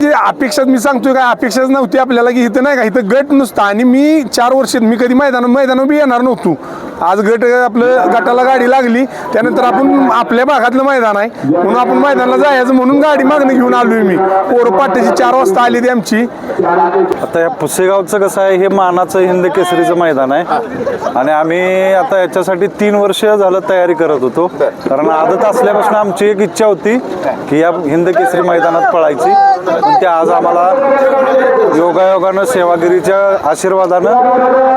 अपेक्षा मी सांगतोय काय अपेक्षाच नव्हती आपल्याला की इथं नाही का इथं गट नुसता आणि मी 4 वर्ष मी कधी मैदानावर बी येणार नव्हतो. आज गट आपलं गटाला गाडी लागली त्यानंतर आपण आपल्या भागातलं मैदान आहे म्हणून आपण मैदानाला जायचं म्हणून गाडी मागणं घेऊन आलोय मी. पोरं पाट्याची 4 वाजता आली ती आमची. आता या पुसेगावचं कसं आहे हे मानाचं हिंद केसरीचं मैदान आहे आणि आम्ही आता याच्यासाठी 3 वर्ष झालं तयारी करत होतो. कारण आदत असल्यापासून आमची एक इच्छा होती की या हिंद केसरी मैदानात पळायची. ते आज आम्हाला योगायोगानं सेवागिरीच्या आशीर्वादानं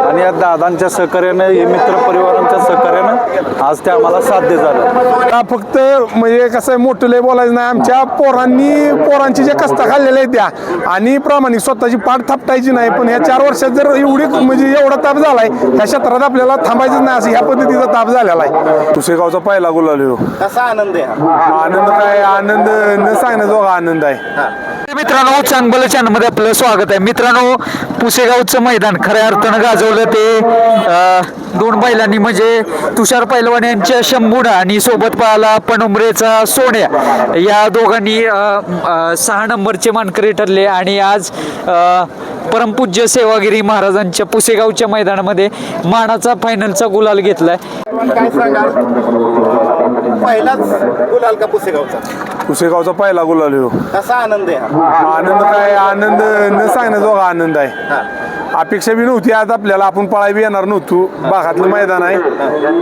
आणि या दादांच्या सहकार्यानं हे मित्र परिवारांच्या सहकार्यानं आज ते आम्हाला साध्य झालं. फक्त म्हणजे कसं आहे मोठं लय बोलायचं नाही. आमच्या पोरांची ज्या कष्टा खाल्लेल्या आहेत त्या आणि प्रामाणिक स्वतःची पाठ थापटायची नाही. पण ह्या 4 वर्षात जर एवढी म्हणजे एवढा ताप झालाय ह्या क्षेत्रात आपल्याला थांबायचंच नाही असं ह्या पद्धतीचा ताप झालेला आहे. पुसेगावचा पहिला गुलाल हो. कसा आनंद आहे? आनंद काय आनंद न सांगण्याजोगा आनंद आहे. मित्रांनो चांगलं चॅनलमध्ये आपलं स्वागत आहे. मित्रांनो पुसेगावचं मैदान खऱ्या अर्थानं गाजवलं ते 2 बैलांनी म्हणजे तुषार पैलवान यांच्या शंभूड आणि सोबत पाहाला पणुमरेचा सोन्या या दोघांनी 6 नंबरचे मानकरी ठरले आणि आज परमपूज्य सेवागिरी महाराजांच्या पुसेगावच्या मैदानामध्ये मानाचा फायनलचा गुलाल घेतलाय. काय सांगाल? पहिलाच गुलाल का पुसेगावचा? पुसेगावचा पहिला गुलाल हो. कसा आनंद आहे? आनंद काय आनंद न सांगण्याजोगा आनंद आहे. अपेक्षा बी नव्हती आज आपल्याला आपण पळाय बी येणार नव्हतो. भागातलं मैदान आहे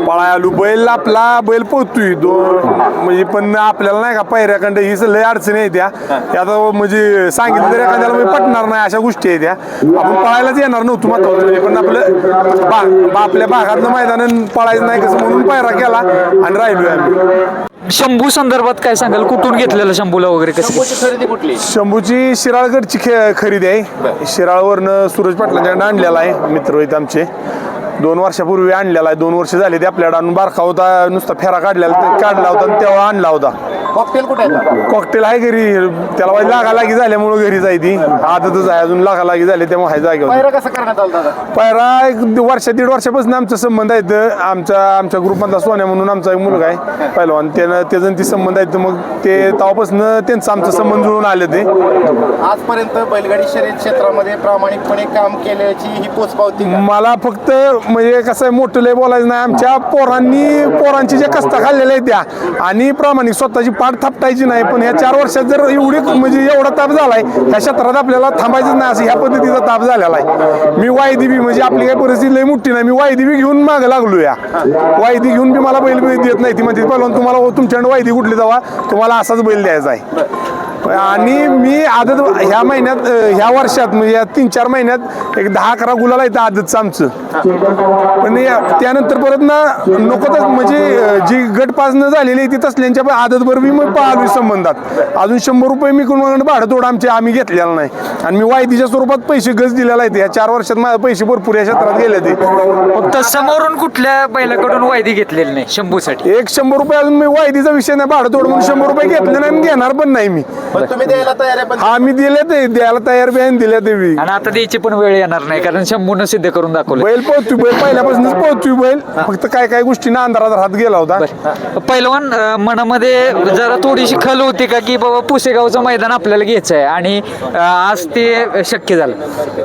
पळाय आलो. बैल आपला बैल पोहतोय म्हणजे पण आपल्याला नाही का पहिऱ्याखंड ही लय अडचणी आहे त्या आता म्हणजे सांगितलं तरी एखाद्याला म्हणजे पटणार नाही अशा गोष्टी आहेत त्या. आपण पळायलाच येणार नव्हतो महत्वाचं म्हणजे पण आपलं आपल्या भागातलं मैदान पळायचं नाही कसं म्हणून पायरा केला आणि राहिलोय आम्ही. शंभू संदर्भात काय सांगाल? कुठून घेतलेलं शंभूला वगैरे कसं? शंभूची खरेदी कुठली? शंभूची शिराळगडची खरेदी आहे. शिराळवरनं सूरज पाटलांच्याकडे आणलेला आहे. मित्र आहेत आमचे 2 वर्षापूर्वी आणलेला आहे. 2 वर्ष झाले ते आपल्याकडे आणून बारखा होता नुसता फेरा काढला होता आणि तेव्हा आणला होता. कॉकटेल कुठे आहे? कॉकटेल आहे घरी त्याला लागालागी झाल्यामुळे घरी जाय ती आदतच आहे अजून लागालागी झाली त्यामुळे आहे जागेवर. पायरा कसा करण्यात आला दादा? पायरा 1-1.5 वर्षापासून आमचा संबंध आहेत. आमच्या ग्रुपमधला सोन्या म्हणून आमचा एक मुलगा आहे पहिलवान त्याचं ती संबंध आहेत. मग ते तेव्हापासून त्यांचा आमचा संबंध जुळून आले ते. आजपर्यंत बैलगाडी शर्यत क्षेत्रामध्ये प्रामाणिकपणे काम केल्याची ही पोचपावती मला फक्त म्हणजे कसं आहे मोठं लय बोलायचं नाही. आमच्या पोरांची ज्या कष्टा खाल्लेल्या आहेत त्या आणि प्रामाणिक स्वतःची पाठ थापटायची नाही. पण ह्या 4 वर्षात जर एवढी म्हणजे एवढा ताप झालाय ह्या क्षेत्रात आपल्याला थांबायचंच नाही असं ह्या पद्धतीचा ताप झालेला आहे. मी वायदी बी म्हणजे आपली काही परिस्थिती लय मोठी नाही. मी वायदी बी घेऊन मागं लागलो या वायदी घेऊन बी मला बैल देत नाही. ती म्हणते पहिलं तुम्हाला तुमच्याकडे वायदी कुठली जावा तुम्हाला असाच बैल द्यायचा आहे. आणि मी आदत ह्या महिन्यात ह्या वर्षात म्हणजे या 3-4 महिन्यात एक 10-11 गुलाल आहेत आदतचं आमचं. पण त्यानंतर परत ना नकोच म्हणजे जी गटपासनं झालेली आहे ती तसल्यांच्या आदत बरोबर मी पाहिलोय संबंधात. अजून 100 रुपये मी कोण भाडं तोड आम्ही घेतलेलं नाही आणि मी वायदीच्या स्वरूपात पैसे गज दिलेला आहे. या 4 वर्षात माझे पैसे भरपूर या क्षेत्रात गेले ते. फक्त समोरून कुठल्या बैलाकडून वायदी घेतलेली नाही शंभूसाठी? एक 100 रुपये अजून मी वायदीचा विषय नाही भाडं तोड म्हणून 100 रुपये घेतले नाही घेणार पण नाही मी. पण तुम्ही द्यायला तयार आहे? पण हा मी दिले ते द्यायला तयार बी आहे दिल्या ते बी. आणि आता द्यायची पण वेळ येणार नाही कारण शंभूनं सिद्ध करून दाखवलं. बैल पोहतोय बैल पहिल्यापासूनच पोहतोय बैल फक्त काय गोष्टींना अंधारात हात गेला होता. पहिलवान मनामध्ये जरा थोडीशी खल होती का की बाबा पुसेगावचं मैदान आपल्याला घ्यायचं आहे आणि आज ते शक्य झालं?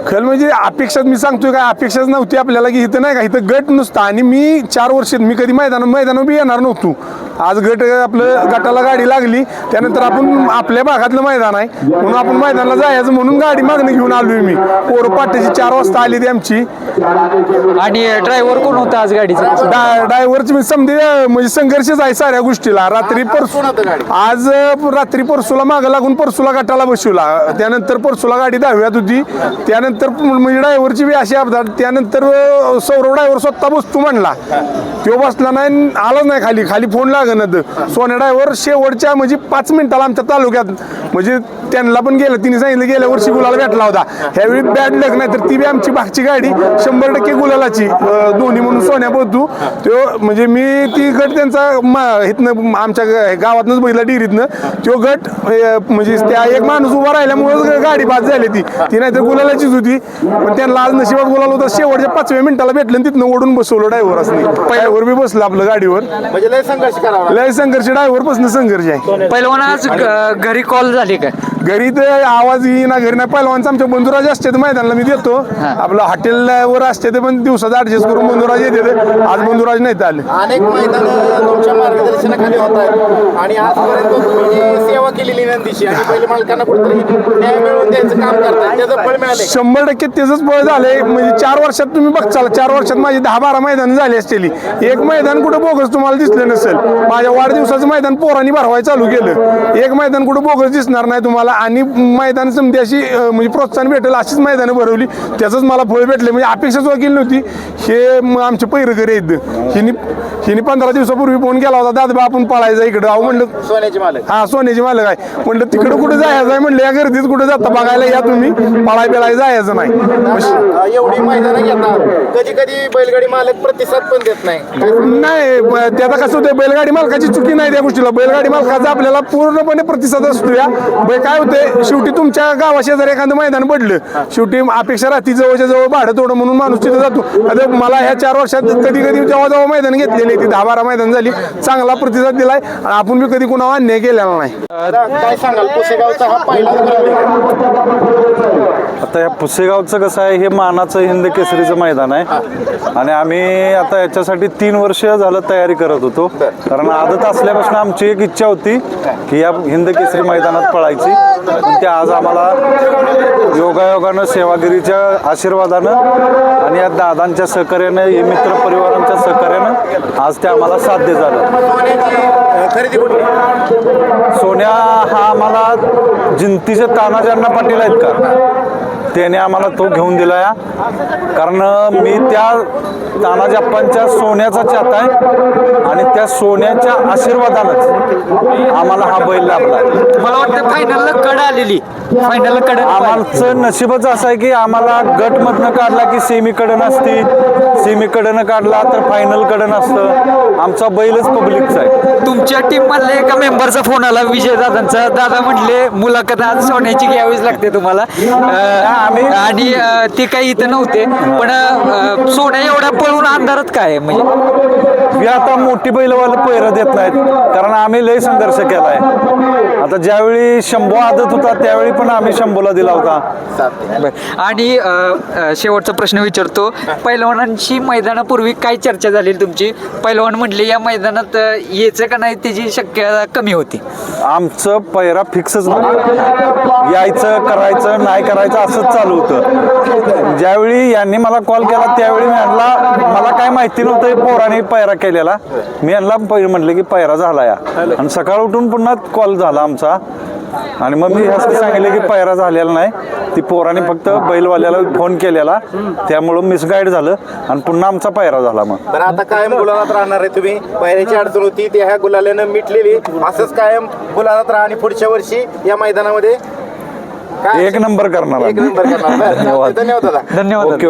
खल म्हणजे अपेक्षा मी सांगतोय काय अपेक्षाच नव्हती आपल्याला की इथं नाही का इथं गट नुसता आणि मी 4 वर्ष मी कधी मैदानावर बी येणार नव्हतो. आज आपलं गटाला गाडी लागली त्यानंतर आपण आपल्या भागातलं मैदान आहे म्हणून आपण मैदानाला जायचं म्हणून गाडी मागणं घेऊन आलोय मी. पोरं पाट्याची 4 वाजता आली ती आमची. आणि ड्रायव्हर कोण होता आज गाडीचा? ड्रायव्हरची समजे म्हणजे संघर्षच आहे साऱ्या गोष्टीला. आज रात्री परसूला मागं लागून परसूला गटाला बसवला. त्यानंतर परसूला गाडी 10व्यात होती. त्यानंतर म्हणजे ड्रायव्हरची बी अशी अपघात. त्यानंतर सौरव ड्रायव्हर स्वतः बसतो म्हणला तो बसला नाही आलाच नाही खाली फोन लागत. सोन्या ड्रायव्हर शेवटच्या म्हणजे 5 मिनिटाला आमच्या तालुक्यात म्हणजे त्यांना पण गेलं तिने सांगितलं गेल्या वर्षी गुलाला भेटला होता. ह्यावेळी बॅड लक नाही तर ती बी आमची भागची गाडी 100% गुलालाची दोन्ही म्हणून सोन्या बोलतो तो म्हणजे मी ती गट त्यांचा इथनं आमच्या गावातनंच बघितला डिरीतनं तो गट म्हणजे त्या एक माणूस उभा राहिल्यामुळे गाडी बाद झाली ती नाहीतर गुलालाचीच होती. पण त्यांना आज नशिबात गुलाल होता शेवटच्या 5व्या मिनिटाला भेटलं तिथनं ओढून बसवलं ड्रायव्हर असणे. ड्रायव्हर बी बसला आपलं गाडीवर. म्हणजे लय संघर्ष करावा लय संघर्ष ड्रायव्हर पासून संघर्ष आहे. पहिलवान आज घरी कॉल झाली का? घरी तर आवाज येईना, घरी नाही. पहिलवानचं आमच्या बंधुराज असते तर मैदानाला मी देतो. आपलं हॉटेलवर असते ते पण दिवसाचा ऍडजस्ट करून बंधुराज येते. आज बंधुराज नाही आले. अनेक मैदान तुमच्या मार्गदर्शनाखाली होत आहेत आणि आजपर्यंत तुम्ही जी सेवा केलेली नंदीची आणि बैल मालकांना कुठेतरी न्याय मिळवून द्यायचं काम करताय, त्याचं फळ मिळाले. 100% त्याचंच फळ झालंय. म्हणजे 4 वर्षात तुम्ही बघचाल, 4 वर्षात माझी 10-12 मैदान झाली असतील. एक मैदान कुठं बोगस तुम्हाला दिसलं नसेल. माझ्या वाढदिवसाचं मैदान पोरांनी भरवाय चालू केलं. एक मैदान कुठं बोगस दिसणार नाही तुम्हाला. आणि मैदान समधी अशी म्हणजे प्रोत्साहन भेटेल अशीच मैदानं भरवली, त्याचंच मला फळ भेटले. म्हणजे अपेक्षाच केली नव्हती. हे आमचे पैरकरी आहेत. हिने 15 दिवसापूर्वी फोन केला होता, दादा आपण पळायचा इकडं. अहो म्हणलं सोन्याची मालक. हा सोन्याची मालक आहे. म्हणलं तिकडं कुठं जायचं आहे. म्हणलं या गर्दीत कुठं जाता बघायला या तुम्ही, पळाय बिळाय जायचं नाही. एवढी मैदानं घेतात, कधी कधी बैलगाडी मालक प्रतिसाद पण देत नाही. नाही त्याचा कसं होतं, बैलगाडी मालकाची चुकी नाही त्या गोष्टीला. बैलगाडी मालकाचा आपल्याला पूर्णपणे प्रतिसाद असतो. या काय होते, शेवटी तुमच्या गावाशेजारी एखादं मैदान पडलं, शेवटी अपेक्षा राहती जवळच्या जवळ भाडं तोडं म्हणून माणूस तिथे जातो. आता मला ह्या 4 वर्षात कधी कधी जेव्हा मैदान घेतलेली ती 10-12 मैदान झाली, चांगला प्रतिसाद दिलाय. आणि आपण बी कधी कुणावर अन्याय केलेला नाही. काय सांगाल, पुसेगावचा हा पहिलाच गुलाल आहे. आता या पुसेगावचं कसं आहे, हे मानाचं हिंद केसरीचं मैदान आहे. आणि आम्ही आता याच्यासाठी 3 वर्ष झालं तयारी करत होतो. कारण आदत असल्यापासून आमची एक इच्छा होती की या हिंद केसरी मैदानात पळायची. पण ते आज आम्हाला योगायोगानं, सेवागिरीच्या आशीर्वादानं आणि या दादांच्या सहकार्यानं, हे मित्र परिवारांच्या सहकार्यानं आज ते आम्हाला साध्य झालं. सोन्याची खरेदी कुठली? सोन्या हा आम्हाला जिंतीचे तानाजी अण्णा पाटील आहेत का, त्याने आम्हाला तो घेऊन दिला या. कारण मी त्या तानाजी अप्पांच्या सोन्याचा चाहता आहे आणि त्या सोन्याच्या आशीर्वादानंच आम्हाला हा बैल लाभला. मला वाटतं फायनलला कड आलेली, फायनलला कड. आमचं नशीबच असं आहे की आम्हाला गटमधनं काढला की सेमीकडं नसती, सेमीकडनं काढला तर फायनलकडं नसतं. आमचा बैलच पब्लिकचा आहे. तुमच्या टीम मधल्या एका मेंबरचा फोन आला, विजय दादांचा. दादा म्हटले मुलाखत आज सोन्याची घ्यावीच लागते तुम्हाला. आणि ते काही इथं नव्हते, पण सोन्या एवढा पळून अंधारात काय म्हणजे मी आता मोठी बैलवाला पैर देत नाहीत, कारण आम्ही लय संघर्ष केलाय. आता ज्यावेळी शंभू आदत होता त्यावेळी पण आम्ही शंभूला दिला होता. आणि शेवटचा प्रश्न विचारतो, पैलवानांची मैदानापूर्वी काय चर्चा झाली तुमची? पैलवान म्हटले या मैदानात यायचं का नाही त्याची शक्यता कमी होती. आमचं पैरा फिक्सच नव्हतं, यायचं करायचं नाही करायचं असंच चालू होतं. ज्यावेळी यांनी मला कॉल केला त्यावेळी मी म्हणला, मला काय माहिती नव्हतं पोराने पैरा केलेला. मी यांना म्हटलं की पैरा झाला या, आणि सकाळ उठून पुन्हा कॉल झाला आमचा. आणि मग मी ह्यासाठी सांगितलं की पैरा झालेला नाही, ती पोराने फक्त बैलवाल्याला फोन केलेला, त्यामुळं मिसगाईड झालं आणि पुन्हा आमचा पैरा झाला. मग बरं, आता कायम गुलालात राहणार आहे तुम्ही. पहिल्याची अडचण होती ती ह्या गुलाल्यानं मिटलेली, असंच कायम गुलालात राहा आणि पुढच्या वर्षी या मैदानामध्ये एक नंबर करणार. एक नंबर करणार. धन्यवाद. धन्यवाद दादा. धन्यवाद. ओके.